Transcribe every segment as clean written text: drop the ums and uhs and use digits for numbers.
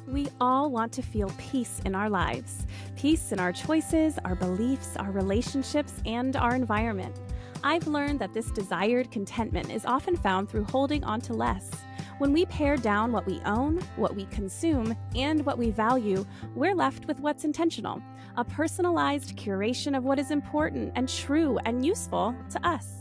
We all want to feel peace in our lives. Peace in our choices, our beliefs, our relationships, and our environment. I've learned that this desired contentment is often found through holding on to less. When we pare down what we own, what we consume, and what we value, we're left with what's intentional, a personalized curation of what is important and true and useful to us.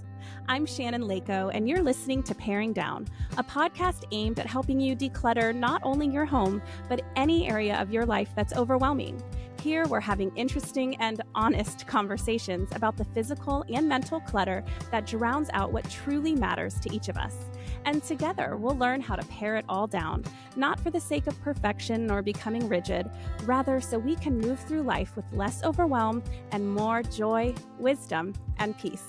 I'm Shannon Leyko, and you're listening to Paring Down, a podcast aimed at helping you declutter not only your home, but any area of your life that's overwhelming. Here, we're having interesting and honest conversations about the physical and mental clutter that drowns out what truly matters to each of us. And together, we'll learn how to pare it all down, not for the sake of perfection or becoming rigid, rather so we can move through life with less overwhelm and more joy, wisdom, and peace.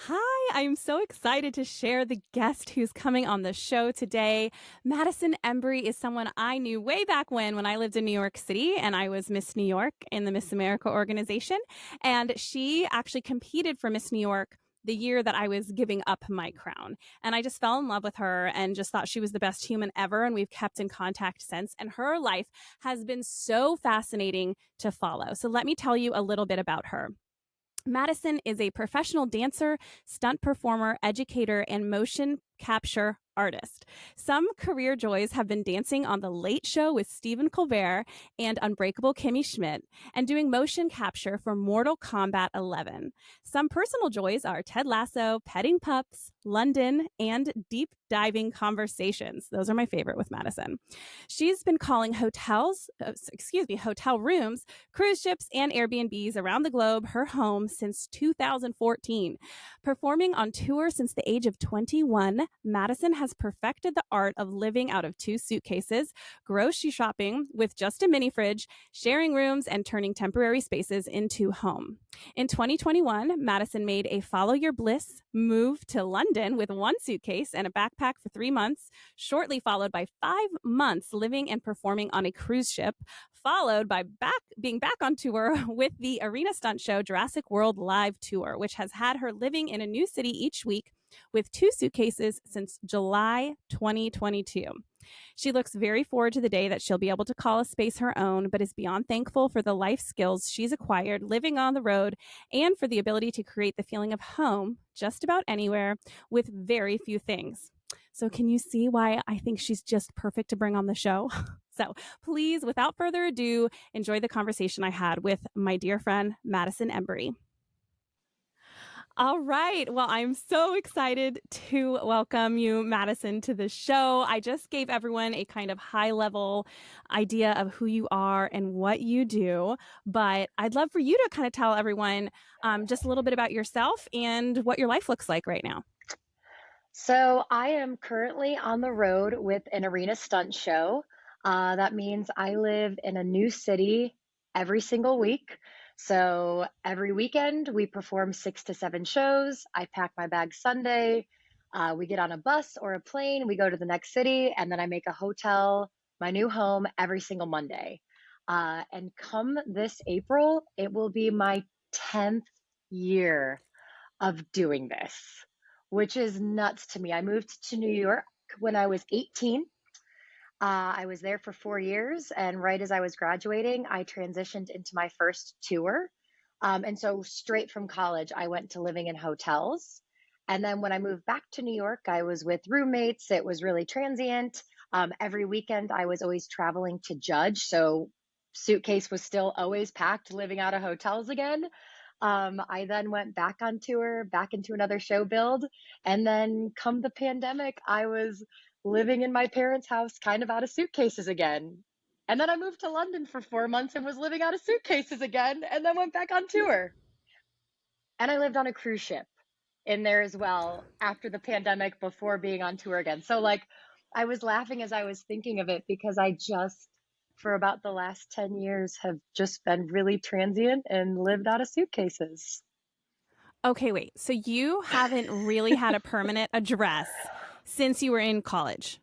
Hi, I'm so excited to share the guest who's coming on the show today. Madison Embrey is someone I knew way back when I lived in New York City and I was Miss New York in the Miss America organization. And she actually competed for Miss New York the year that I was giving up my crown. And I just fell in love with her and just thought she was the best human ever. And we've kept in contact since. And her life has been so fascinating to follow. So let me tell you a little bit about her. Madison is a professional dancer, stunt performer, educator, and motion capture artist. Some career joys have been dancing on The Late Show with Stephen Colbert and Unbreakable Kimmy Schmidt, and doing motion capture for Mortal Kombat 11. Some personal joys are Ted Lasso, petting pups, London, and deep diving conversations. Those are my favorite with Madison. She's been calling hotel rooms, cruise ships, and Airbnbs around the globe her home since 2014. Performing on tour since the age of 21, Madison has perfected the art of living out of 2 suitcases, grocery shopping with just a mini fridge, sharing rooms, and turning temporary spaces into home. In 2021, Madison made a follow your bliss move to London with 1 suitcase and a backpack for 3 months, shortly followed by 5 months living and performing on a cruise ship, followed by being back on tour with the arena stunt show Jurassic World Live Tour, which has had her living in a new city each week with 2 suitcases since July 2022. She looks very forward to the day that she'll be able to call a space her own, but is beyond thankful for the life skills she's acquired living on the road and for the ability to create the feeling of home just about anywhere with very few things. So can you see why I think she's just perfect to bring on the show? So please, without further ado, enjoy the conversation I had with my dear friend, Madison Embrey. All right. Well, I'm so excited to welcome you, Madison, to the show. I just gave everyone a kind of high-level idea of who you are and what you do, but I'd love for you to kind of tell everyone just a little bit about yourself and what your life looks like right now. So I am currently on the road with an arena stunt show. That means I live in a new city every single week. So every weekend we perform 6 to 7 shows. I pack my bag Sunday. We get on a bus or a plane. We go to the next city, and then I make a hotel my new home every single Monday. And come this April, it will be my 10th year of doing this, which is nuts to me. I moved to New York when I was 18. I was there for 4 years, and right as I was graduating, I transitioned into my first tour. And so straight from college, I went to living in hotels. And then when I moved back to New York, I was with roommates. It was really transient. Every weekend, I was always traveling to judge. So suitcase was still always packed, living out of hotels again. I then went back on tour, back into another show build. And then come the pandemic, I was living in my parents' house, kind of out of suitcases again. And then I moved to London for 4 months and was living out of suitcases again, and then went back on tour. And I lived on a cruise ship in there as well after the pandemic before being on tour again. So I was laughing as I was thinking of it because I just, for about the last 10 years, have just been really transient and lived out of suitcases. Okay, wait. So you haven't really had a permanent address since you were in college?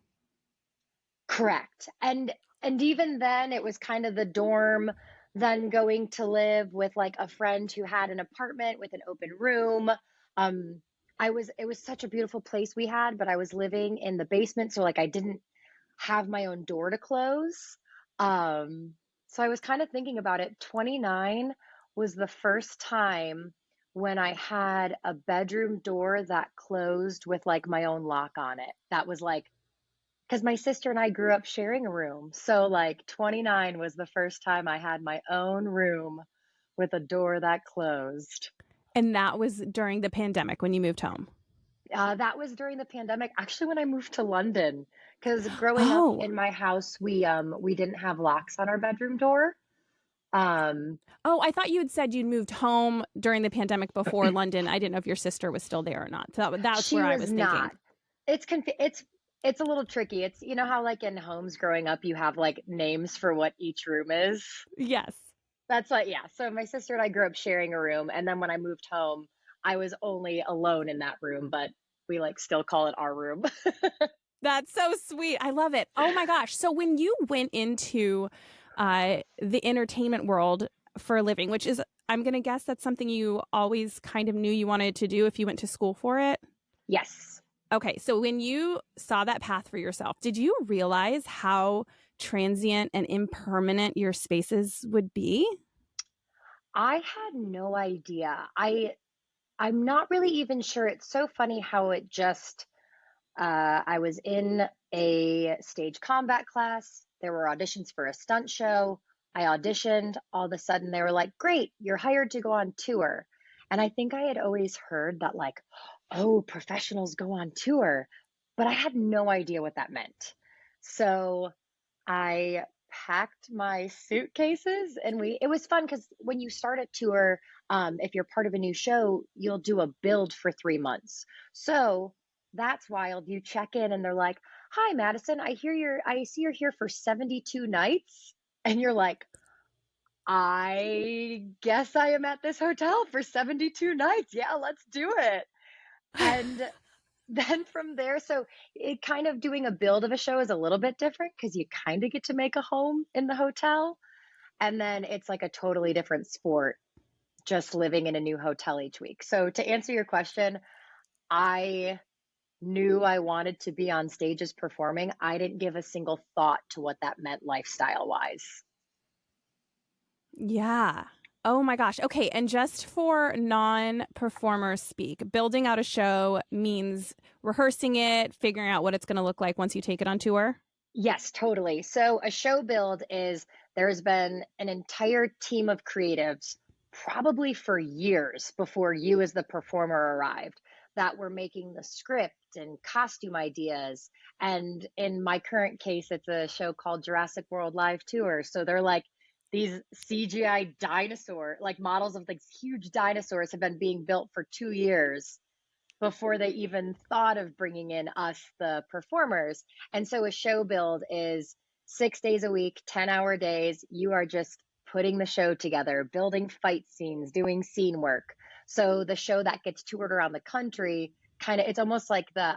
Correct. And even then it was kind of the dorm, then going to live with like a friend who had an apartment with an open room. It was such a beautiful place we had, but I was living in the basement, so like I didn't have my own door to close. Um, so I was kind of thinking about it. 29 was the first time when I had a bedroom door that closed with like my own lock on it. That was like, because my sister and I grew up sharing a room. So like 29 was the first time I had my own room with a door that closed. And that was during the pandemic when you moved home. That was during the pandemic, actually, when I moved to London. Because growing up Oh, in my house, we didn't have locks on our bedroom door. Um, oh, I thought you had said you'd moved home during the pandemic before London. I didn't know if your sister was still there or not. So that's she where I was was thinking. not. It's a little tricky. It's you know how like in homes growing up you have like names for what each room is. Yes. That's like yeah. So my sister and I grew up sharing a room, and then when I moved home, I was only alone in that room, but we like still call it our room. That's so sweet. I love it. Oh my gosh. So when you went into the entertainment world for a living, which is, I'm going to guess that's something you always kind of knew you wanted to do if you went to school for it. Yes. Okay. So when you saw that path for yourself, did you realize how transient and impermanent your spaces would be? I had no idea. I'm not really even sure. It's so funny how it just I was in a stage combat class. There were auditions for a stunt show. I auditioned. All of a sudden, they were like, "Great, you're hired to go on tour." And I think I had always heard that, like, oh, professionals go on tour, but I had no idea what that meant. So I packed my suitcases and it was fun because when you start a tour, if you're part of a new show, you'll do a build for 3 months. So that's wild. You check in and they're like, "Hi, Madison, I see you're here for 72 nights." And you're like, "I guess I am at this hotel for 72 nights. Yeah, let's do it." And then from there, so it kind of doing a build of a show is a little bit different because you kind of get to make a home in the hotel. And then it's like a totally different sport just living in a new hotel each week. So to answer your question, I knew I wanted to be on stages performing. I didn't give a single thought to what that meant lifestyle wise. Yeah. Oh my gosh. Okay. And just for non performers speak, building out a show means rehearsing it, figuring out what it's going to look like once you take it on tour. Yes, totally. So a show build is there's been an entire team of creatives, probably for years before you as the performer arrived, that were making the script and costume ideas. And in my current case, it's a show called Jurassic World Live Tour. So they're like these CGI dinosaur, like models of these huge dinosaurs have been being built for 2 years before they even thought of bringing in us, the performers. And so a show build is 6 days a week, 10-hour days. You are just putting the show together, building fight scenes, doing scene work. So the show that gets toured around the country, kind of, it's almost like the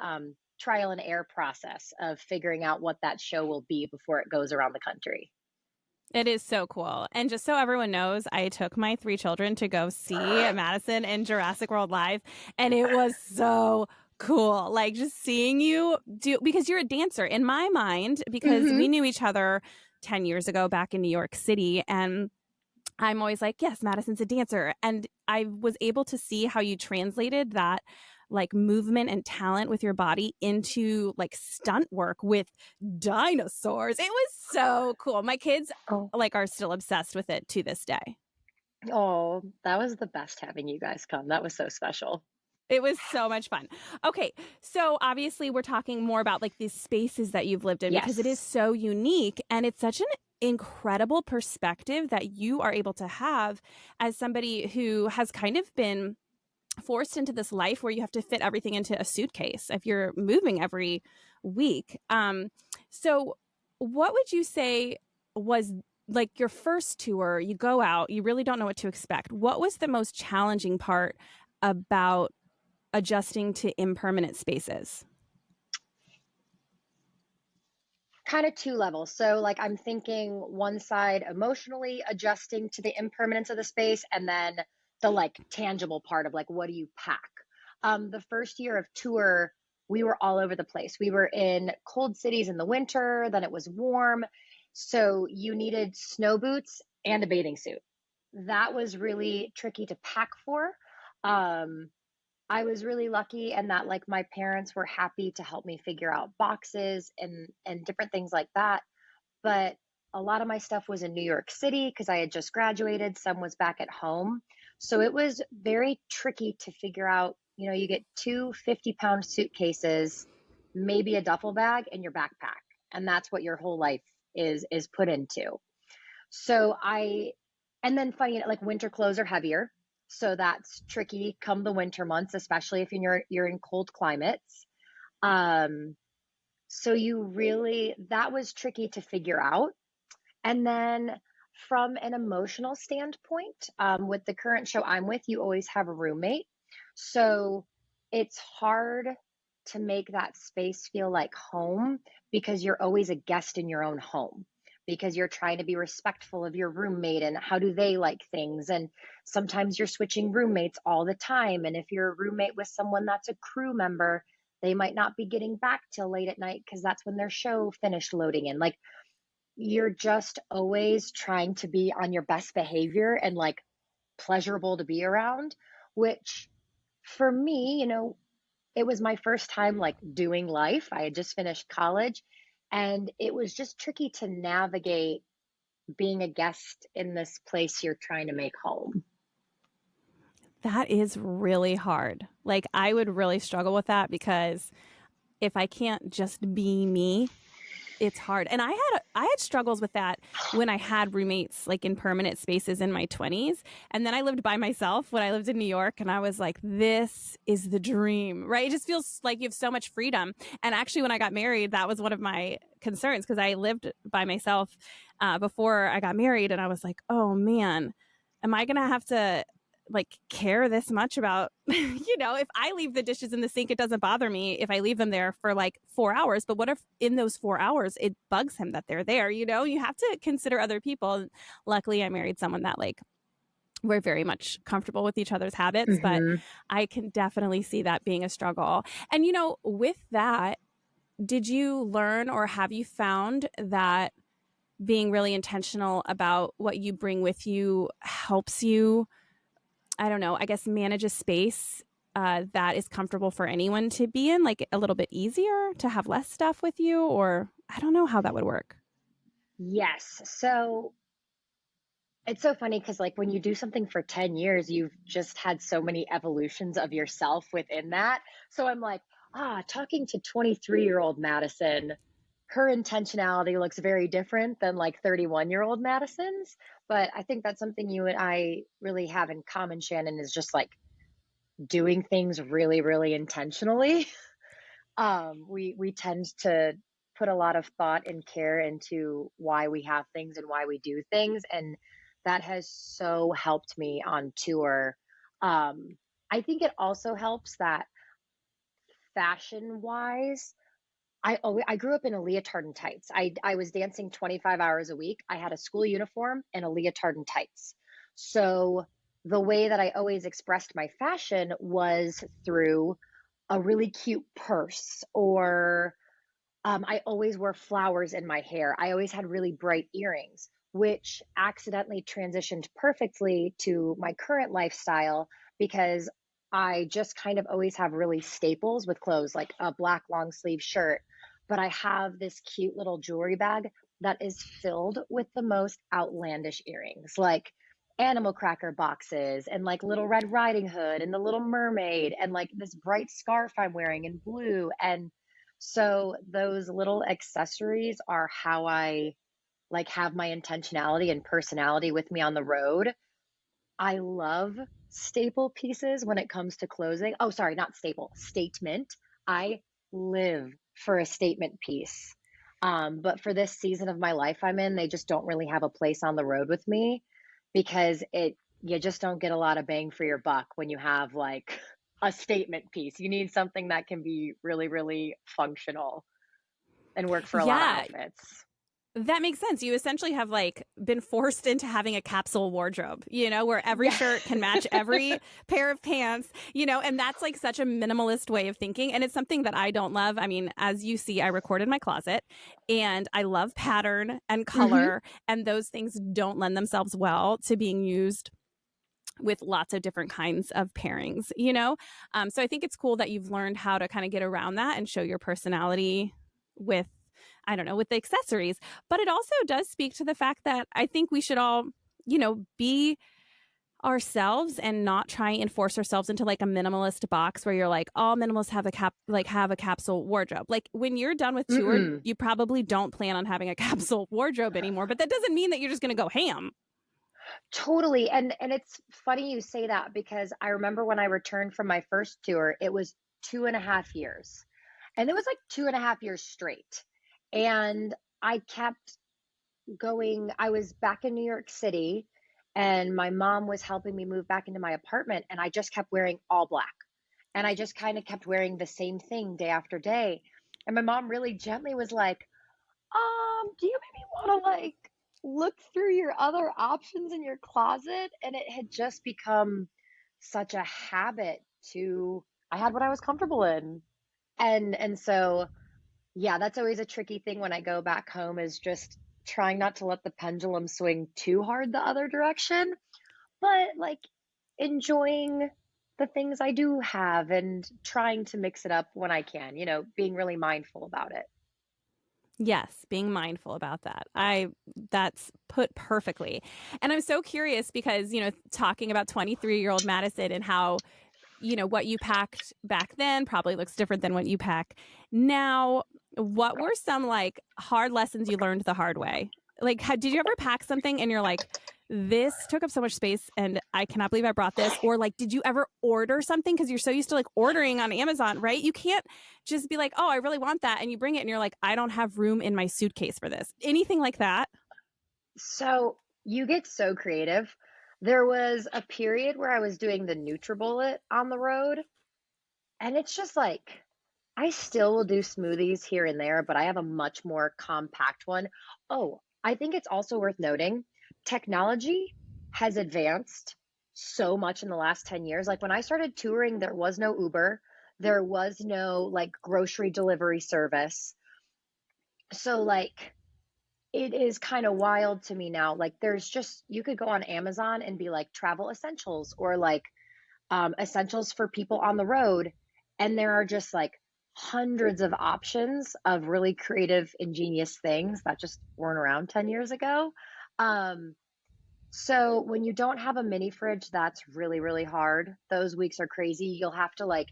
trial and error process of figuring out what that show will be before it goes around the country. It is so cool. And just so everyone knows, I took my 3 children to go see Madison and Jurassic World Live, and it was so cool. Like just seeing you do, because you're a dancer in my mind, because Mm-hmm. we knew each other 10 years ago back in New York City. And I'm always like, yes, Madison's a dancer. And I was able to see how you translated that like movement and talent with your body into like stunt work with dinosaurs. It was so cool. My kids Oh, like are still obsessed with it to this day. oh, that was the best having you guys come. That was so special. It was so much fun. Okay, so obviously we're talking more about like these spaces that you've lived in because it is Yes. so unique and it's such an incredible perspective that you are able to have as somebody who has kind of been forced into this life where you have to fit everything into a suitcase if you're moving every week. So what would you say was like your first tour? You go out, you really don't know what to expect. What was the most challenging part about adjusting to impermanent spaces? Kind of two levels. So, like, I'm thinking one side emotionally adjusting to the impermanence of the space, and then the like tangible part of like, what do you pack? The first year of tour, we were all over the place. We were in cold cities in the winter, then it was warm. So you needed snow boots and a bathing suit. That was really tricky to pack for. Um, I was really lucky in that like my parents were happy to help me figure out boxes and different things like that. But a lot of my stuff was in New York City because I had just graduated, some was back at home. So it was very tricky to figure out, you get two 50-pound suitcases, maybe a duffel bag and your backpack. And that's what your whole life is put into. So and then funny, like winter clothes are heavier. So that's tricky come the winter months, especially if you're in cold climates. Um, so that was tricky to figure out. And then from an emotional standpoint, with the current show I'm with, you always have a roommate. So it's hard to make that space feel like home because you're always a guest in your own home because you're trying to be respectful of your roommate and how do they like things. And sometimes you're switching roommates all the time. And if you're a roommate with someone that's a crew member, they might not be getting back till late at night because that's when their show finished loading in. Like you're just always trying to be on your best behavior and like pleasurable to be around, which for me, it was my first time like doing life. I had just finished college and it was just tricky to navigate being a guest in this place you're trying to make home. That is really hard. Like, I would really struggle with that because if I can't just be me, it's hard. And I had struggles with that when I had roommates like in permanent spaces in my 20s. And then I lived by myself when I lived in New York and I was like, this is the dream, right? It just feels like you have so much freedom. And actually when I got married, that was one of my concerns because I lived by myself before I got married and I was like, oh man, am I going to have to like care this much about if I leave the dishes in the sink, it doesn't bother me if I leave them there for like 4 hours, but what if in those 4 hours it bugs him that they're there? You have to consider other people. Luckily I married someone that like we're very much comfortable with each other's habits, but Hmm. I can definitely see that being a struggle. And with that, did you learn or have you found that being really intentional about what you bring with you helps you, I don't know, I guess manage a space that is comfortable for anyone to be in, like a little bit easier to have less stuff with you? Or I don't know how that would work. Yes. So it's so funny because, like, when you do something for 10 years, you've just had so many evolutions of yourself within that. So I'm like, talking to 23-year-old Madison, her intentionality looks very different than like 31-year-old Madison's. But I think that's something you and I really have in common, Shannon, is just like doing things really, really intentionally. We tend to put a lot of thought and care into why we have things and why we do things, and that has so helped me on tour. I think it also helps that fashion wise, I grew up in a leotard and tights. I was dancing 25 hours a week. I had a school uniform and a leotard and tights. So the way that I always expressed my fashion was through a really cute purse or I always wore flowers in my hair. I always had really bright earrings, which accidentally transitioned perfectly to my current lifestyle because I just kind of always have really staples with clothes, like a black long sleeve shirt. But I have this cute little jewelry bag that is filled with the most outlandish earrings, like animal cracker boxes and like Little Red Riding Hood and the Little Mermaid and like this bright scarf I'm wearing in blue. And so those little accessories are how I like have my intentionality and personality with me on the road. I love staple pieces when it comes to clothing. Oh, sorry, not staple, statement. I live for a statement piece. But for this season of my life I'm in, they just don't really have a place on the road with me because you just don't get a lot of bang for your buck when you have like a statement piece. You need something that can be really, really functional and work for a lot of Yeah, outfits. That makes sense. You essentially have like been forced into having a capsule wardrobe, where every Yeah. shirt can match every pair of pants, and that's like such a minimalist way of thinking. And it's something that I don't love. I mean, as you see, I record in my closet and I love pattern and Hmm. color, and those things don't lend themselves well to being used with lots of different kinds of pairings. So I think it's cool that you've learned how to kind of get around that and show your personality with, I don't know, with the accessories. But it also does speak to the fact that I think we should all, be ourselves and not try and force ourselves into like a minimalist box where you're like, all minimalists have a capsule wardrobe. Like when you're done with tour, Mm-mm. you probably don't plan on having a capsule wardrobe anymore, but that doesn't mean that you're just going to go ham. Totally. And it's funny you say that because I remember when I returned from my first tour, it was 2.5 years. And it was like 2.5 years straight. And I kept going. I was back in New York City and my mom was helping me move back into my apartment. And I just kept wearing all black. And I just kind of kept wearing the same thing day after day. And my mom really gently was like, do you maybe want to like look through your other options in your closet? And it had just become such a habit to, I had what I was comfortable in. And so yeah, that's always a tricky thing when I go back home is just trying not to let the pendulum swing too hard the other direction, but like enjoying the things I do have and trying to mix it up when I can, being really mindful about it. Yes, being mindful about that. That's put perfectly. And I'm so curious because, talking about 23-year-old Madison and how, what you packed back then probably looks different than what you pack now. What were some like hard lessons you learned the hard way? Like, did you ever pack something and you're like, this took up so much space and I cannot believe I brought this? Or like, did you ever order something? Because you're so used to like ordering on Amazon, right? You can't just be like, oh, I really want that. And you bring it and you're like, I don't have room in my suitcase for this. Anything like that? So you get so creative. There was a period where I was doing the NutriBullet on the road, and it's just like I still will do smoothies here and there, but I have a much more compact one. Oh, I think it's also worth noting technology has advanced so much in the last 10 years. Like when I started touring, there was no Uber, there was no like grocery delivery service. So, like, it is kind of wild to me now. Like, there's just, you could go on Amazon and be like travel essentials or like essentials for people on the road. And there are just like hundreds of options of really creative, ingenious things that just weren't around 10 years ago. Um, so when you don't have a mini fridge, that's really, really hard. Those weeks are crazy. You'll have to like,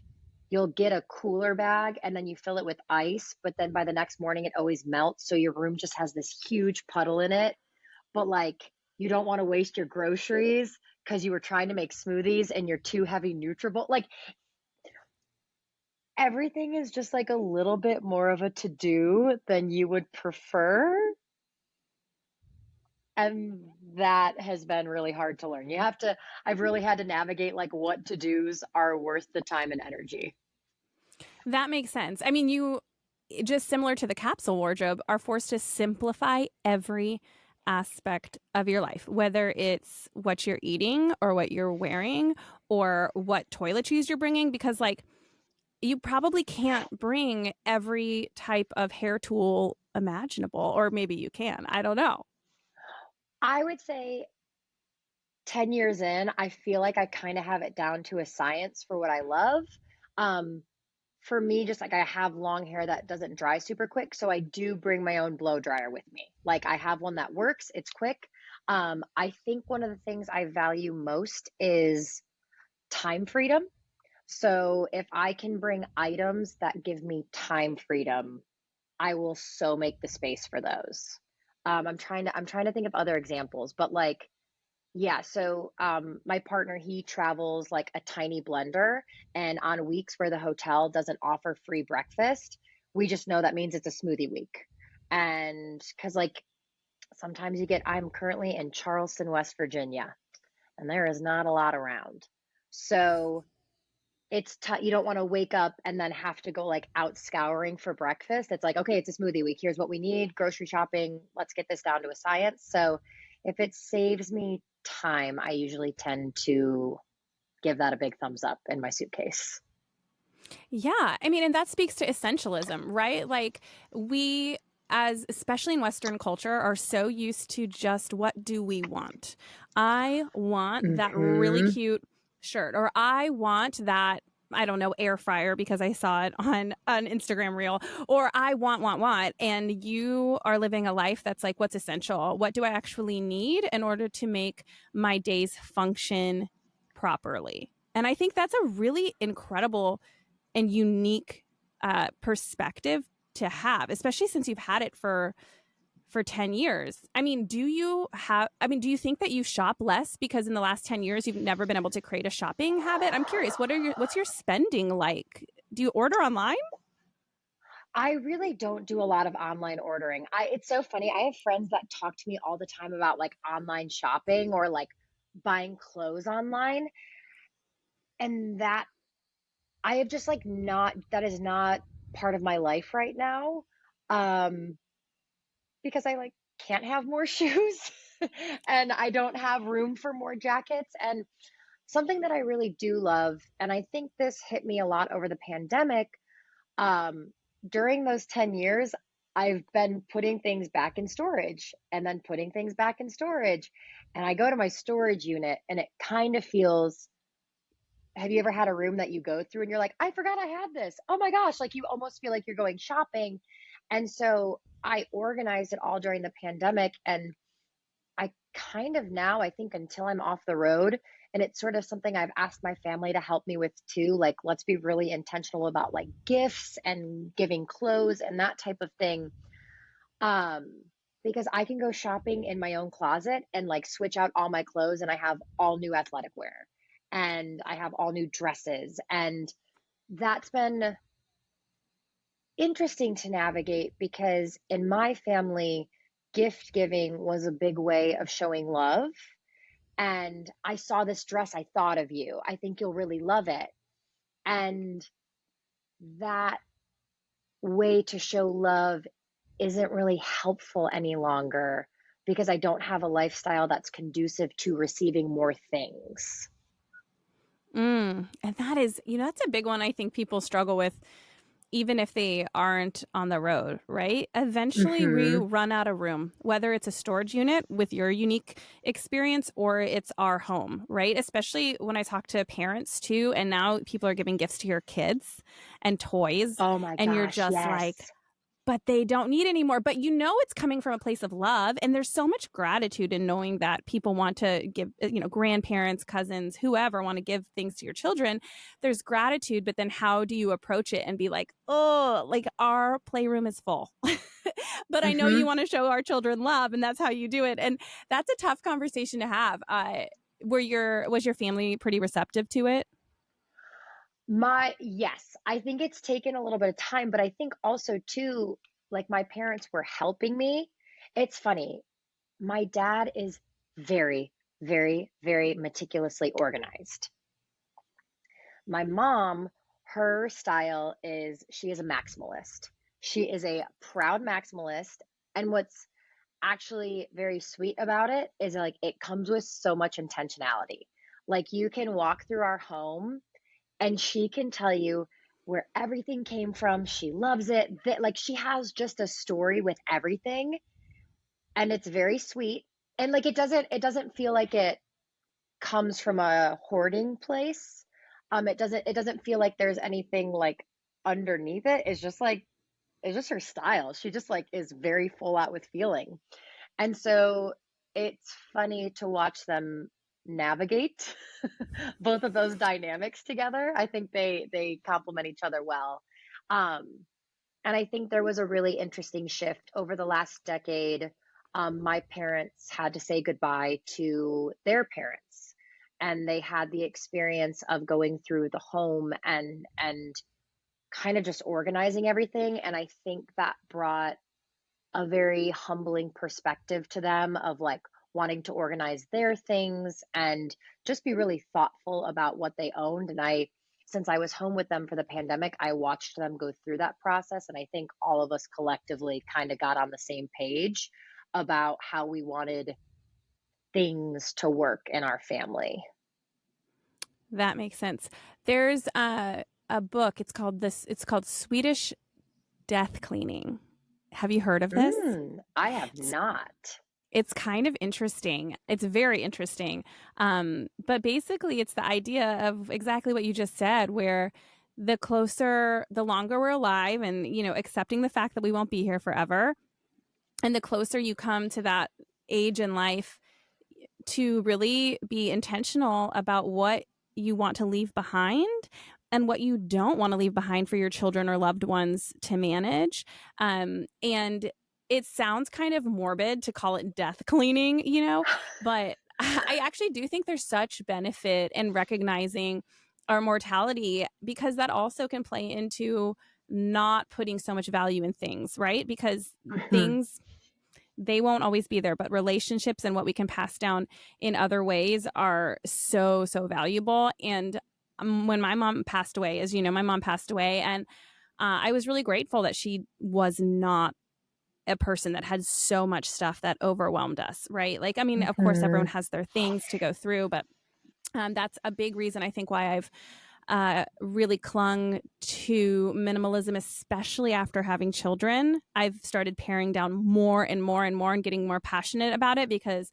you'll get a cooler bag and then you fill it with ice, but then by the next morning it always melts. So your room just has this huge puddle in it. But like, you don't want to waste your groceries because you were trying to make smoothies and you're too heavy Nutribullet. Like everything is just like a little bit more of a to do than you would prefer. And that has been really hard to learn. I've really had to navigate like what to dos are worth the time and energy. That makes sense. I mean, you just similar to the capsule wardrobe are forced to simplify every aspect of your life, whether it's what you're eating or what you're wearing or what toiletries you're bringing, because like you probably can't bring every type of hair tool imaginable, or maybe you can. I don't know. I would say 10 years in, I feel like I kind of have it down to a science for what I love. Um, for me, just like I have long hair that doesn't dry super quick, so I do bring my own blow dryer with me. Like I have one that works, it's quick. I think one of the things I value most is time freedom. So if I can bring items that give me time freedom, I will so make the space for those. I'm trying to think of other examples, but like yeah, so my partner, he travels like a tiny blender, and on weeks where the hotel doesn't offer free breakfast, we just know that means it's a smoothie week. And because like sometimes I'm currently in Charleston, West Virginia, and there is not a lot around. So you don't want to wake up and then have to go like out scouring for breakfast. It's like, okay, it's a smoothie week. Here's what we need. Grocery shopping. Let's get this down to a science. So if it saves me time, I usually tend to give that a big thumbs up in my suitcase. Yeah. I mean, and that speaks to essentialism, right? Like we, as especially in Western culture, are so used to just what do we want? I want that really Hmm. cute shirt, or I want that. I don't know, air fryer because I saw it on an Instagram reel, or I want. And you are living a life that's like, what's essential? What do I actually need in order to make my days function properly? And I think that's a really incredible and unique perspective to have, especially since you've had it for 10 years. I mean, do you think that you shop less because in the last 10 years you've never been able to create a shopping habit? I'm curious, what's your spending like? Do you order online? I really don't do a lot of online ordering. It's so funny. I have friends that talk to me all the time about like online shopping or like buying clothes online. And that I have just like not, that is not part of my life right now. Um, because I like can't have more shoes and I don't have room for more jackets. And something that I really do love, and I think this hit me a lot over the pandemic, um, during those 10 years, I've been putting things back in storage and then putting things back in storage. And I go to my storage unit and it kind of feels, have you ever had a room that you go through and you're like, I forgot I had this. Oh my gosh, like you almost feel like you're going shopping. And so I organized it all during the pandemic. And I kind of now, I think until I'm off the road, and it's sort of something I've asked my family to help me with too. Like, let's be really intentional about like gifts and giving clothes and that type of thing. Um, because I can go shopping in my own closet and like switch out all my clothes, and I have all new athletic wear and I have all new dresses. And that's been interesting to navigate because in my family, gift giving was a big way of showing love. And I saw this dress, I thought of you. I think you'll really love it. And that way to show love isn't really helpful any longer because I don't have a lifestyle that's conducive to receiving more things. And that is, that's a big one I think people struggle with even if they aren't on the road, right? Eventually, we Hmm. run out of room, whether it's a storage unit with your unique experience or it's our home, right? Especially when I talk to parents too. And now people are giving gifts to your kids and toys. Oh my And you're gosh, just like, yes. but they don't need anymore. But it's coming from a place of love. And there's so much gratitude in knowing that people want to give, grandparents, cousins, whoever want to give things to your children. There's gratitude, but then how do you approach it and be like, oh, like our playroom is full. But I know you Hmm. want to show our children love, and that's how you do it. And that's a tough conversation to have. Was your family pretty receptive to it? Yes, I think it's taken a little bit of time, but I think also too, like my parents were helping me. It's funny. My dad is very, very, very meticulously organized. My mom, her style is she is a maximalist. She is a proud maximalist. And what's actually very sweet about it is like it comes with so much intentionality. Like you can walk through our home and she can tell you where everything came from. She loves it. That like she has just a story with everything and it's very sweet. And like it doesn't feel like it comes from a hoarding place. It doesn't feel like there's anything like underneath it. It's just her style. She just like is very full out with feeling. And so it's funny to watch them navigate both of those dynamics together. I think they complement each other well. Um, and I think there was a really interesting shift over the last decade. My parents had to say goodbye to their parents, and they had the experience of going through the home and kind of just organizing everything. And I think that brought a very humbling perspective to them of like wanting to organize their things and just be really thoughtful about what they owned. And I since I was home with them for the pandemic, I watched them go through that process. And I think all of us collectively kind of got on the same page about how we wanted things to work in our family. That makes sense. There's a book. It's called Swedish Death Cleaning. Have you heard of this? I have not. It's kind of interesting. It's very interesting. But basically, it's the idea of exactly what you just said, where the longer we're alive and, accepting the fact that we won't be here forever, and the closer you come to that age in life, to really be intentional about what you want to leave behind and what you don't want to leave behind for your children or loved ones to manage. And it sounds kind of morbid to call it death cleaning, but I actually do think there's such benefit in recognizing our mortality, because that also can play into not putting so much value in things, right? Because Mhm. things, they won't always be there, but relationships and what we can pass down in other ways are so, so valuable. And when my mom passed away, as you know, my mom passed away, and I was really grateful that she was not a person that had so much stuff that overwhelmed us, right? Like, I mean, of course, everyone Mhm. has their things to go through, but that's a big reason I think why I've really clung to minimalism, especially after having children. I've started paring down more and more and more and getting more passionate about it, because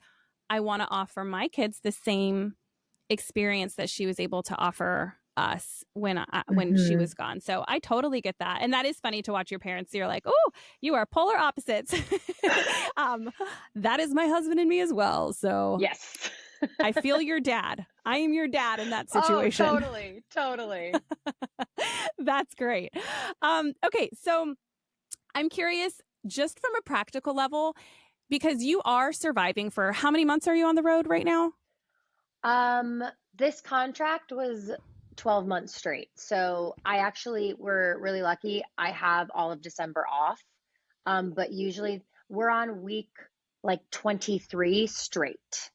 I want to offer my kids the same experience that she was able to offer us when she Mhm. was gone. So I totally get that. And that is funny to watch your parents. You're like, "Oh, you are polar opposites." um that is my husband and me as well. So Yes. I feel your dad. I am your dad in that Oh, situation. totally, totally. That's great. Okay, so I'm curious, just from a practical level, because you are surviving for how many months are you on the road right now? Um, this contract was 12 months straight. So I actually were really lucky. I have all of December off. But usually we're on week like 23 straight.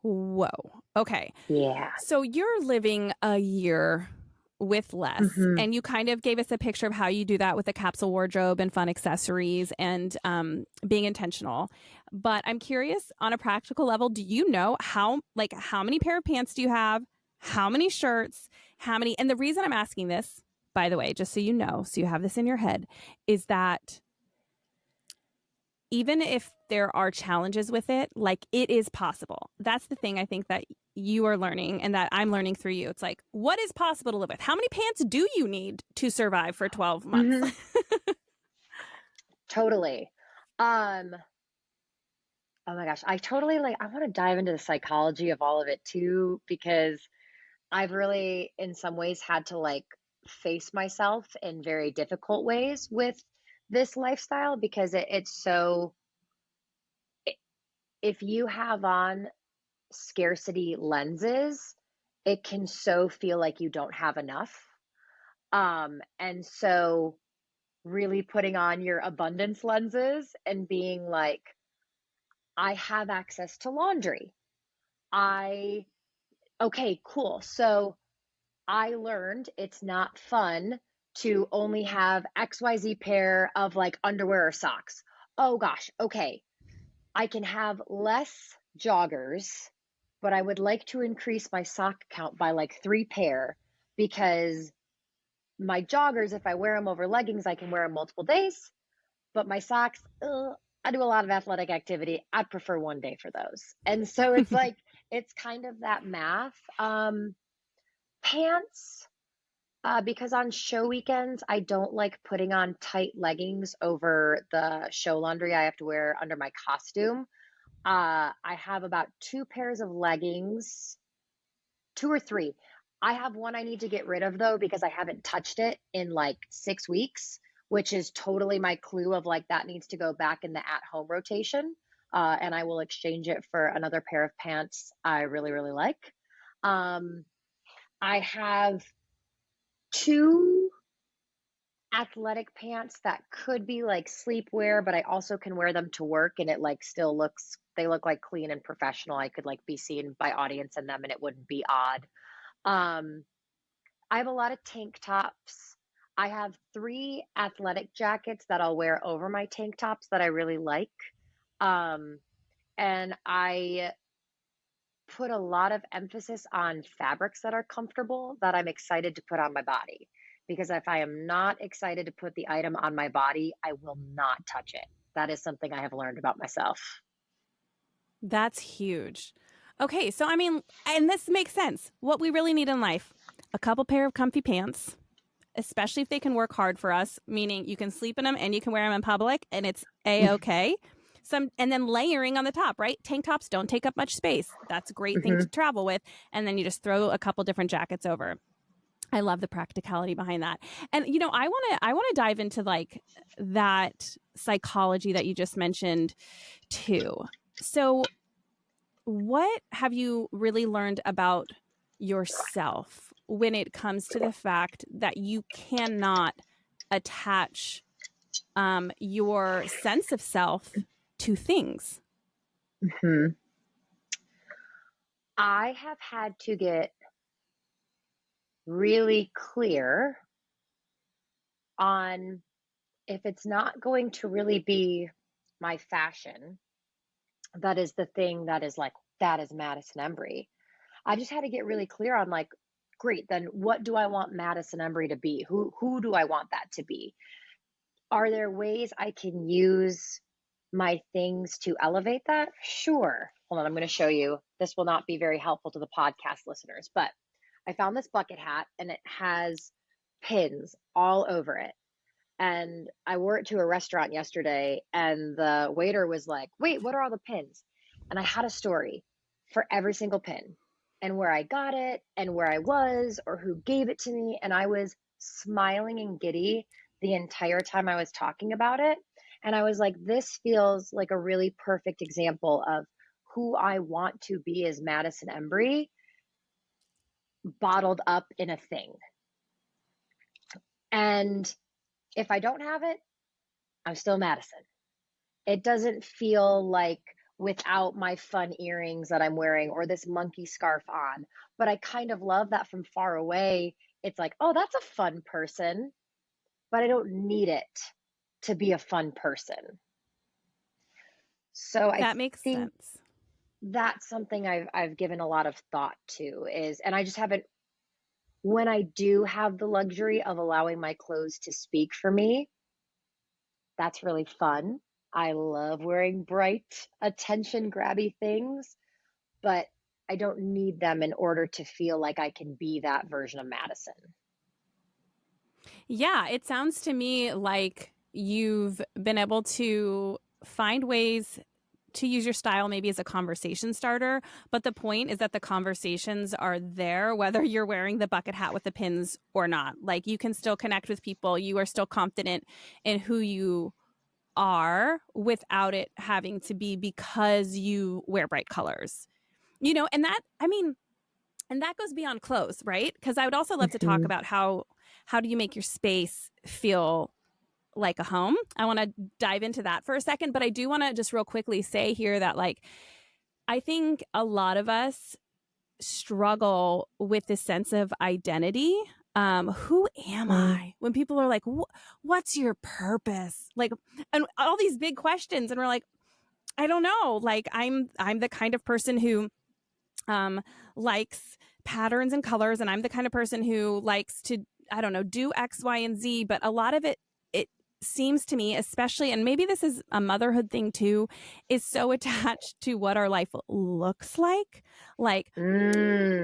Whoa. Okay. Yeah. So you're living a year with less, Hmm. and you kind of gave us a picture of how you do that with a capsule wardrobe and fun accessories and being intentional. But I'm curious, on a practical level, do you know how many pair of pants do you have? How many shirts? How many? And the reason I'm asking this, by the way, just so you know, so you have this in your head, is that even if there are challenges with it, like, it is possible. That's the thing I think that you are learning and that I'm learning through you. It's like, what is possible to live with? How many pants do you need to survive for 12 months? Hmm. Totally. Um, oh my gosh, I totally like, I want to dive into the psychology of all of it too, because I've really, in some ways, had to like face myself in very difficult ways with this lifestyle because it's so, i- if you have on scarcity lenses, it can so feel like you don't have enough. And so really putting on your abundance lenses and being like, I have access to laundry. I, okay, cool. So I learned it's not fun to only have XYZ pair of like underwear or socks. Oh gosh, okay. I can have less joggers, but I would like to increase my sock count by like 3 pair because my joggers, if I wear them over leggings, I can wear them multiple days. But my socks, I do a lot of athletic activity. I'd prefer 1 day for those. And so it's like, it's kind of that math. Pants, because on show weekends, I don't like putting on tight leggings over the show laundry I have to wear under my costume. I have about 2 pairs of leggings, 2 or 3. I have one I need to get rid of though because I haven't touched it in like 6 weeks, which is totally my clue of like that needs to go back in the at home rotation. And I will exchange it for another pair of pants I really, really like. Um, I have two athletic pants that could be like sleepwear, but I also can wear them to work and it like still looks, they look like clean and professional. I could like be seen by audience in them and it wouldn't be odd. Um, I have a lot of tank tops. I have 3 athletic jackets that I'll wear over my tank tops that I really like. Um, and I put a lot of emphasis on fabrics that are comfortable that I'm excited to put on my body. Because if I am not excited to put the item on my body, I will not touch it. That is something I have learned about myself. That's huge. Okay, so I mean, and this makes sense. What we really need in life, a couple pair of comfy pants, especially if they can work hard for us, meaning you can sleep in them and you can wear them in public and it's a-okay. Some and then layering on the top, right? Tank tops don't take up much space. That's a great thing to Mhm, travel with. And then you just throw a couple different jackets over. I love the practicality behind that. And I want to dive into like that psychology that you just mentioned too. So, what have you really learned about yourself when it comes to the fact that you cannot attach your sense of self to things? mhm. I have had to get really clear on if it's not going to really be my fashion, that is the thing that is like, that is Madison Embry. I just had to get really clear on like, great, then what do I want Madison Embry to be? Who do I want that to be? Are there ways I can use my things to elevate that? Sure. Hold on, I'm going to show you. This will not be very helpful to the podcast listeners, but I found this bucket hat and it has pins all over it. And I wore it to a restaurant yesterday, and the waiter was like, "Wait, what are all the pins?" And I had a story for every single pin and where I got it and where I was or who gave it to me. And I was smiling and giddy the entire time I was talking about it. And I was like, this feels like a really perfect example of who I want to be as Madison Embry bottled up in a thing. And if I don't have it, I'm still Madison. It doesn't feel like without my fun earrings that I'm wearing or this monkey scarf on. But I kind of love that from far away. It's like, oh, that's a fun person, but I don't need it to be a fun person. So I That makes think sense. that's something I've given a lot of thought to is, and I just haven't, when I do have the luxury of allowing my clothes to speak for me, that's really fun. I love wearing bright, attention grabby things, but I don't need them in order to feel like I can be that version of Madison. Yeah, it sounds to me like you've been able to find ways to use your style maybe as a conversation starter, but the point is that the conversations are there whether you're wearing the bucket hat with the pins or not. Like you can still connect with people, you are still confident in who you are without it having to be because you wear bright colors. And that I mean, and that goes beyond clothes, right? Because I would also love to talk Mhm. about how do you make your space feel like a home. I want to dive into that for a second, but I do want to just real quickly say here that like I think a lot of us struggle with this sense of identity. Who am Mm, I? When people are like, "What's your purpose?" Like, and all these big questions, and we're like, "I don't know." Like, I'm the kind of person who um, likes patterns and colors, and I'm the kind of person who likes to, I don't know, do X, Y, and Z. But a lot of it seems to me, especially, and maybe this is a motherhood thing too, is so attached to what our life looks like. Like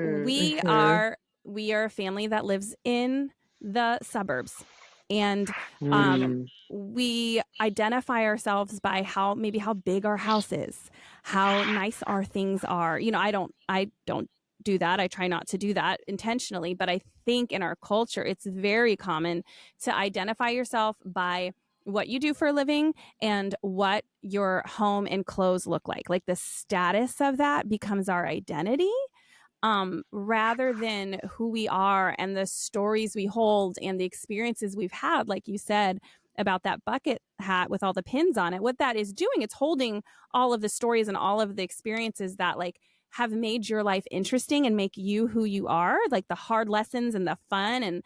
we mhm, are we are a family that lives in the suburbs, and mm. we identify ourselves by how big our house is, how nice our things are. I don't do that. I try not to do that intentionally, but I think in our culture it's very common to identify yourself by what you do for a living and what your home and clothes look like. Like the status of that becomes our identity, rather than who we are and the stories we hold and the experiences we've had, like you said about that bucket hat with all the pins on it. What that is doing, it's holding all of the stories and all of the experiences that like have made your life interesting and make you who you are, like the hard lessons and the fun and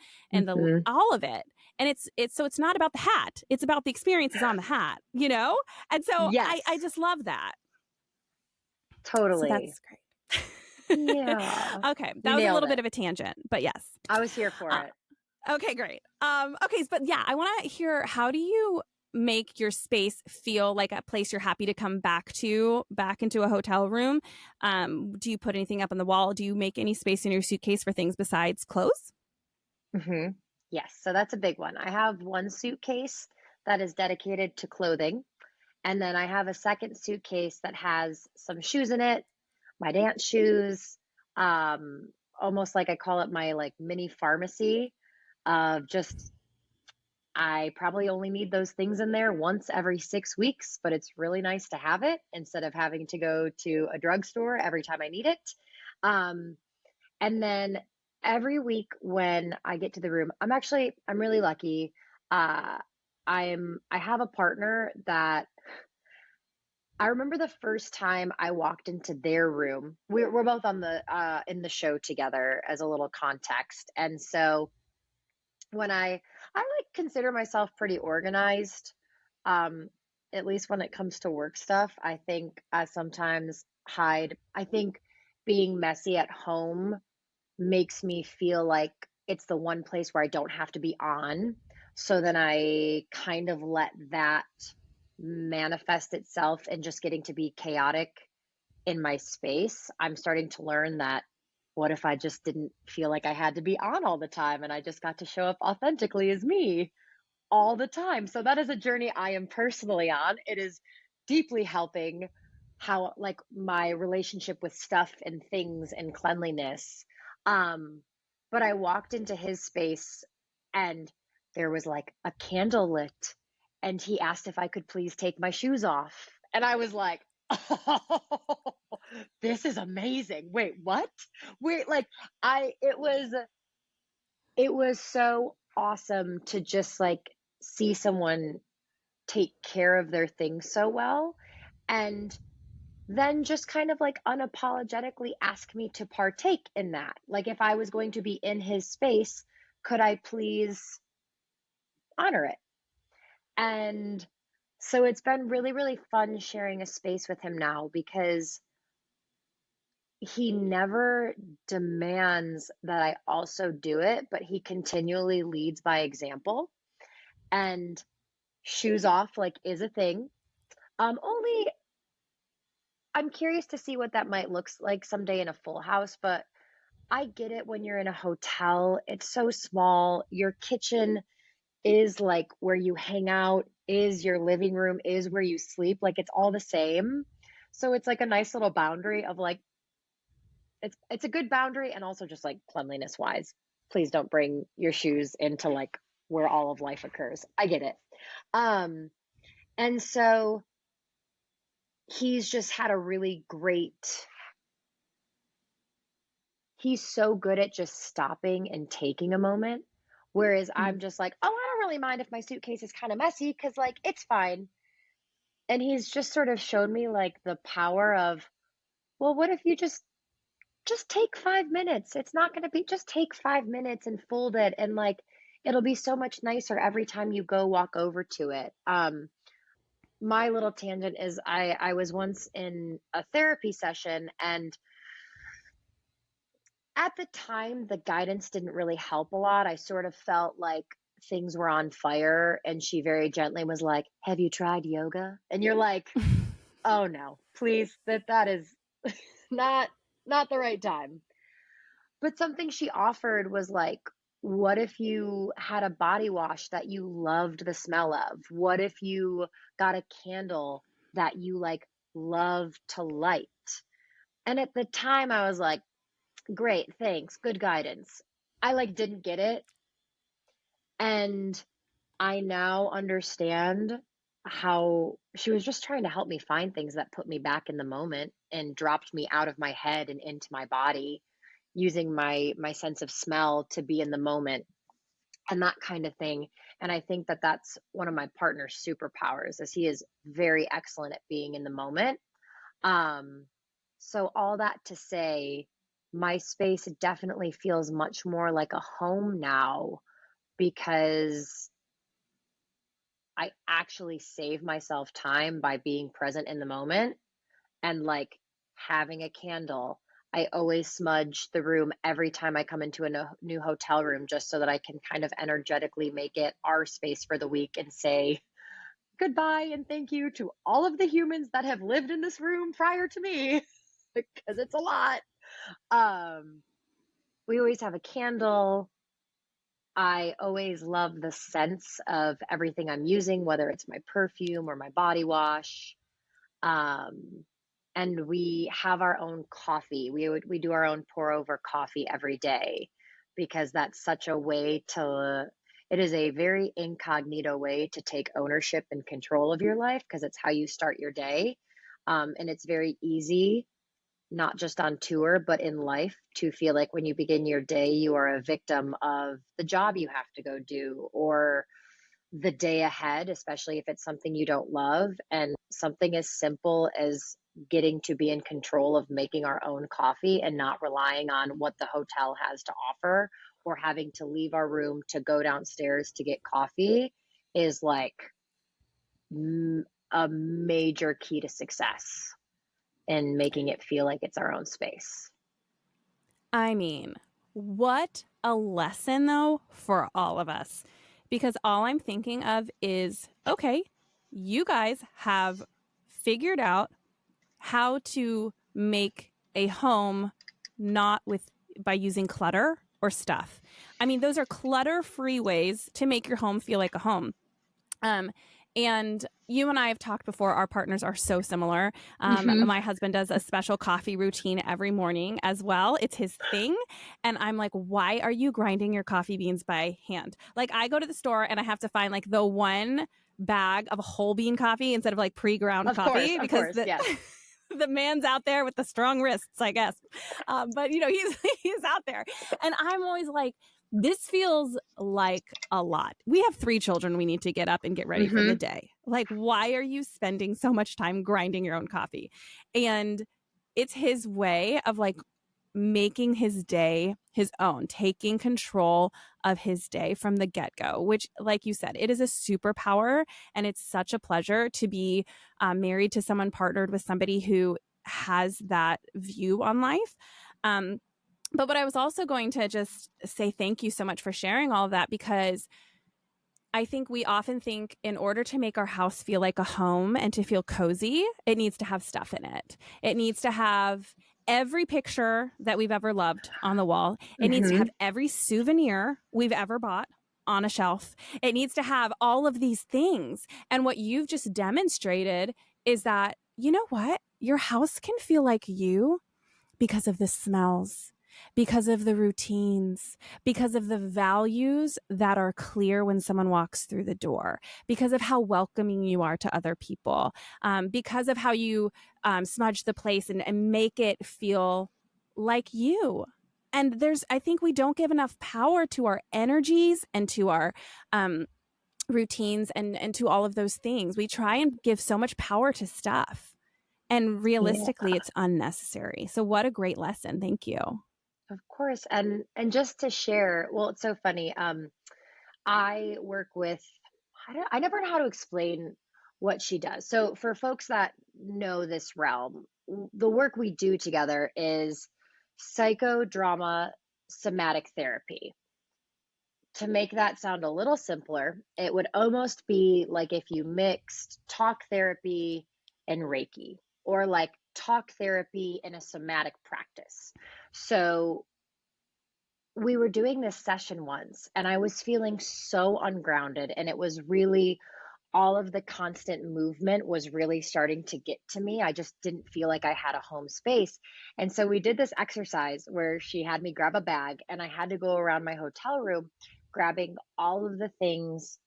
the Hmm. all of it. And it's not about the hat. It's about the experiences on the hat, you know? And so I Yes, just love that. So totally. that's great. Yeah. Okay, You that was a nailed little bit it. of a tangent, but yes. I was here for Uh, it. okay, great. Okay, but yeah, I want to hear, how do you make your space feel like a place you're happy to come back into a hotel room? Do you put anything up on the wall? Do you make any space in your suitcase for things besides clothes? Hmm. Yes, so that's a big one. I have one suitcase that is dedicated to clothing, and then I have a second suitcase that has some shoes in it, my dance shoes, almost like I call it my like mini pharmacy of just I probably only need those things in there once every 6 weeks, but it's really nice to have it instead of having to go to a drugstore every time I need it. Um, and then every week when I get to the room, I'm really lucky. Uh, I have a partner that I remember the first time I walked into their room. We're both on the in the show together as a little context, and so when I like consider myself pretty organized, um, at least when it comes to work stuff. I think I sometimes hide. I think being messy at home makes me feel like it's the one place where I don't have to be on. So then I kind of let that manifest itself in just getting to be chaotic in my space. I'm starting to learn that what if I just didn't feel like I had to be on all the time and I just got to show up authentically as me all the time? So that is a journey I am personally on. It is deeply helping how like my relationship with stuff and things and cleanliness. Um but I walked into his space and there was like a candle lit and he asked if I could please take my shoes off. And I was like, "Oh, this is amazing. Wait, what?" Wait, like I it was so awesome to just like see someone take care of their things so well and then just kind of like unapologetically ask me to partake in that. Like if I was going to be in his space, could I please honor it? And so it's been really, really fun sharing a space with him now because he never demands that I also do it, but he continually leads by example. And shoes off like is a thing. Only I'm curious to see what that might looks like someday in a full house, but I get it when you're in a hotel. It's so small. Your kitchen is like where you hang out, is your living room, is where you sleep. Like it's all the same. So it's like a nice little boundary of like it's a good boundary and also just like cleanliness wise. Please don't bring your shoes into like where all of life occurs. I get it. Um and so he's just had a really great he's so good at just stopping and taking a moment. Whereas Mm. I'm just like, oh, I don't really mind if my suitcase is kind of messy because, like, it's fine. And he's just sort of shown me like the power of, well, what if you just take 5 minutes? It's not going to be just take 5 minutes and fold it, and like it'll be so much nicer every time you go walk over to it. My little tangent is I was once in a therapy session and at the time, the guidance didn't really help a lot. I sort of felt like things were on fire, and she very gently was like, "Have you tried yoga?" And you're like, "Oh no, please, that is not not the right time." But something she offered was like, "What if you had a body wash that you loved the smell of? What if you got a candle that you like love to light?" And at the time, I was like, great, thanks. Good guidance. I like didn't get it. And I now understand how she was just trying to help me find things that put me back in the moment and dropped me out of my head and into my body using my sense of smell to be in the moment and that kind of thing. And I think that that's one of my partner's superpowers is he is very excellent at being in the moment. Um So all that to say, my space definitely feels much more like a home now because I actually save myself time by being present in the moment and like having a candle. I always smudge the room every time I come into a new hotel room just so that I can kind of energetically make it our space for the week and say goodbye and thank you to all of the humans that have lived in this room prior to me because it's a lot. Um, we always have a candle. I always love the sense of everything I'm using, whether it's my perfume or my body wash. Um, and we have our own coffee. We do our own pour over coffee every day because that's such a way to it is a very incognito way to take ownership and control of your life because it's how you start your day. And it's very easy, not just on tour, but in life, to feel like when you begin your day, you are a victim of the job you have to go do or the day ahead, especially if it's something you don't love. And something as simple as getting to be in control of making our own coffee and not relying on what the hotel has to offer or having to leave our room to go downstairs to get coffee is like a major key to success in making it feel like it's our own space. I mean, what a lesson, though, for all of us. Because all I'm thinking of is okay, you guys have figured out how to make a home not with by using clutter or stuff. I mean, those are clutter free ways to make your home feel like a home. Um, and you and I have talked before. Our partners are so similar. Mm-hmm. My husband does a special coffee routine every morning as well. It's his thing. And I'm like, why are you grinding your coffee beans by hand? Like, I go to the store and I have to find like the one bag of whole bean coffee instead of like pre-ground coffee Of because course, yes. the man's out there with the strong wrists, I guess. But you know, he's out there, and I'm always like, this feels like a lot. We have 3 children. We need to get up and get ready for the Mm-hmm. day. Like, why are you spending so much time grinding your own coffee? And it's his way of like making his day his own, taking control of his day from the get go, which, like you said, it is a superpower. And it's such a pleasure to be married to someone, partnered with somebody who has that view on life. But what I was also going to just say thank you so much for sharing all of that, because I think we often think in order to make our house feel like a home and to feel cozy, it needs to have stuff in it. It needs to have every picture that we've ever loved on the wall. It needs to Mm-hmm. have every souvenir we've ever bought on a shelf. It needs to have all of these things. And what you've just demonstrated is that, you know what? Your house can feel like you because of the smells, because of the routines, because of the values that are clear when someone walks through the door, because of how welcoming you are to other people, because of how you smudge the place and make it feel like you. And I think we don't give enough power to our energies and to our routines and to all of those things. We try and give so much power to stuff. And Yeah. realistically, it's unnecessary. So what a great lesson. Thank you. Of course. And just to share, well, it's so funny. I work with I never know how to explain what she does. So for folks that know this realm, the work we do together is psychodrama somatic therapy. To make that sound a little simpler, it would almost be like if you mixed talk therapy and Reiki, or like talk therapy in a somatic practice. So we were doing this session once and I was feeling so ungrounded, and it was really all of the constant movement was really starting to get to me. I just didn't feel like I had a home space. And so we did this exercise where she had me grab a bag and I had to go around my hotel room grabbing all of the things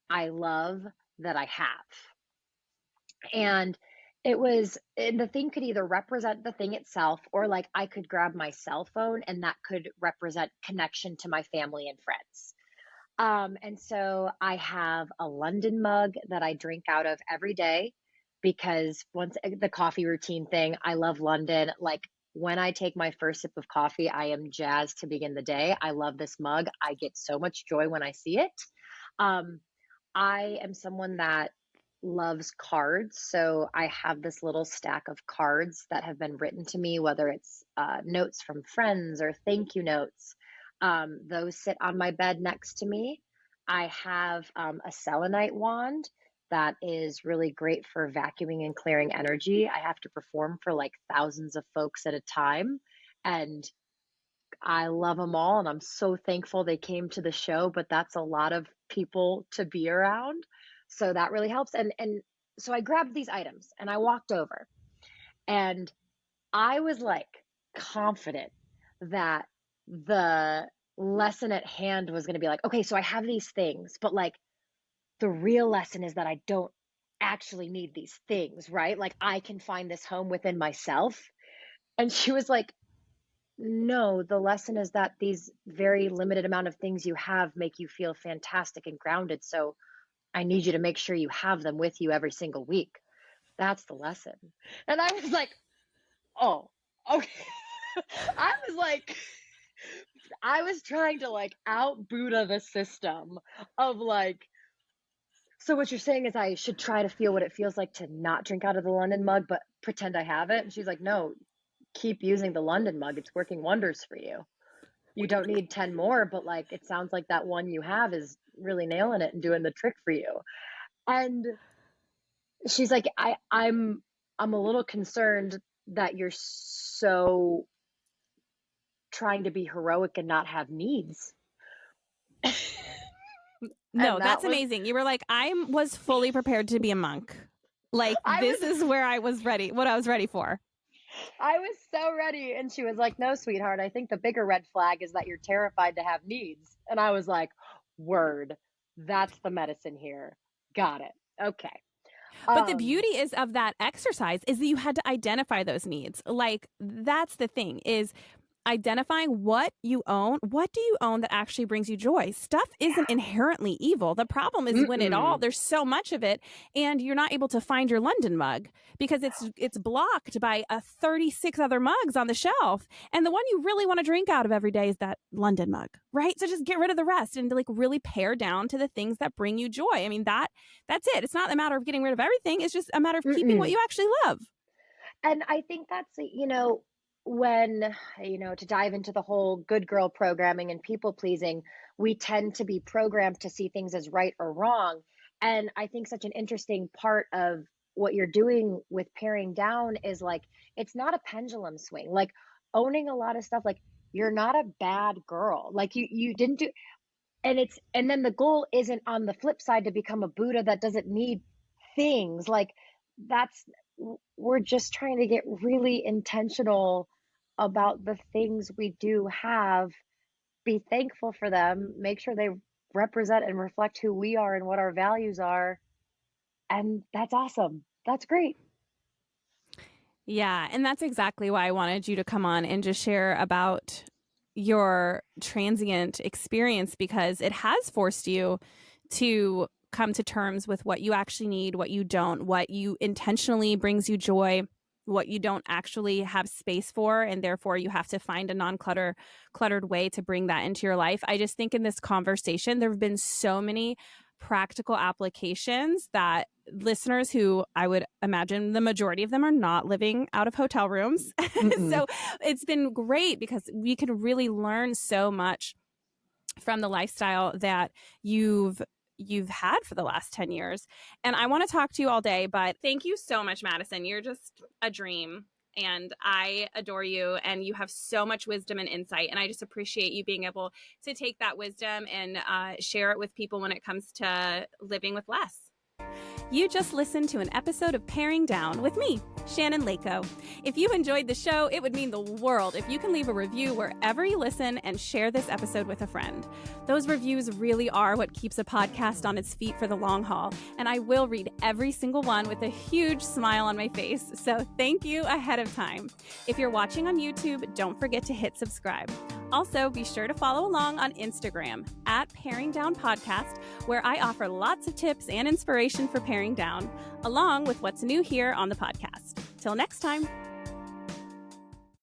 I love that I have. And and the thing could either represent the thing itself, or like I could grab my cell phone and that could represent connection to my family and friends. And so I have a London mug that I drink out of every day. because once the coffee routine thing, I love London. Like when I take my first sip of coffee, I am jazzed to begin the day. I love this mug. I get so much joy when I see it. Um, I am someone that loves cards. So I have this little stack of cards that have been written to me, whether it's notes from friends or thank you notes. Those sit on my bed next to me. I have a selenite wand that is really great for vacuuming and clearing energy. I have to perform for like thousands of folks at a time. And I love them all, and I'm so thankful they came to the show, but that's a lot of people to be around. So that really helps. And so I grabbed these items and I walked over and I was like confident that the lesson at hand was going to be like, okay, so I have these things, but like the real lesson is that I don't actually need these things, right? Like I can find this home within myself. And she was like, no, the lesson is that these very limited amount of things you have make you feel fantastic and grounded. So I need you to make sure you have them with you every single week. That's the lesson. And I was like, oh, okay. I was like, I was trying to like out Buddha the system of like, so what you're saying is I should try to feel what it feels like to not drink out of the London mug, but pretend I have it. And she's like, no, keep using the London mug. It's working wonders for you. You don't need 10 more, but like it sounds like that one you have is really nailing it and doing the trick for you. And she's like, I'm a little concerned that you're so trying to be heroic and not have needs. No, that's amazing. You were like, I was fully prepared to be a monk. Like, this is where I was ready, what I was ready for. I was so ready. And she was like, no, sweetheart, I think the bigger red flag is that you're terrified to have needs. And I was like, word, that's the medicine here. Got it. Okay. But the beauty is of that exercise is that you had to identify those needs. Like, that's the thing, is identifying what you own. What do you own that actually brings you joy? Stuff isn't inherently evil. The problem is when there's so much of it and you're not able to find your London mug because it's blocked by 36 other mugs on the shelf. And the one you really want to drink out of every day is that London mug, right? So just get rid of the rest and like really pare down to the things that bring you joy. I mean, that's it. It's not a matter of getting rid of everything. It's just a matter of keeping what you actually love. And I think that's, when, to dive into the whole good girl programming and people pleasing, we tend to be programmed to see things as right or wrong. And I think such an interesting part of what you're doing with paring down is like, it's not a pendulum swing, like owning a lot of stuff, like you're not a bad girl. Like you didn't do, and then the goal isn't on the flip side to become a Buddha that doesn't need things. Like we're just trying to get really intentional about the things we do have, be thankful for them, make sure they represent and reflect who we are and what our values are. And that's awesome. That's great. Yeah. And that's exactly why I wanted you to come on and just share about your transient experience, because it has forced you to come to terms with what you actually need, what you don't, what you intentionally brings you joy, what you don't actually have space for, and therefore you have to find a cluttered way to bring that into your life. I just think in this conversation, there have been so many practical applications that listeners, who I would imagine the majority of them are not living out of hotel rooms. So it's been great because we can really learn so much from the lifestyle that you've had for the last 10 years. And I want to talk to you all day, but thank you so much, Madison. You're just a dream and I adore you, and you have so much wisdom and insight. And I just appreciate you being able to take that wisdom and share it with people when it comes to living with less. You just listened to an episode of Paring Down with me, Shannon Leyko. If you enjoyed the show, it would mean the world if you can leave a review wherever you listen and share this episode with a friend. Those reviews really are what keeps a podcast on its feet for the long haul, and I will read every single one with a huge smile on my face, so thank you ahead of time. If you're watching on YouTube, don't forget to hit subscribe. Also, be sure to follow along on Instagram at Paring Down Podcast, where I offer lots of tips and inspiration for paring down, along with what's new here on the podcast. Till next time.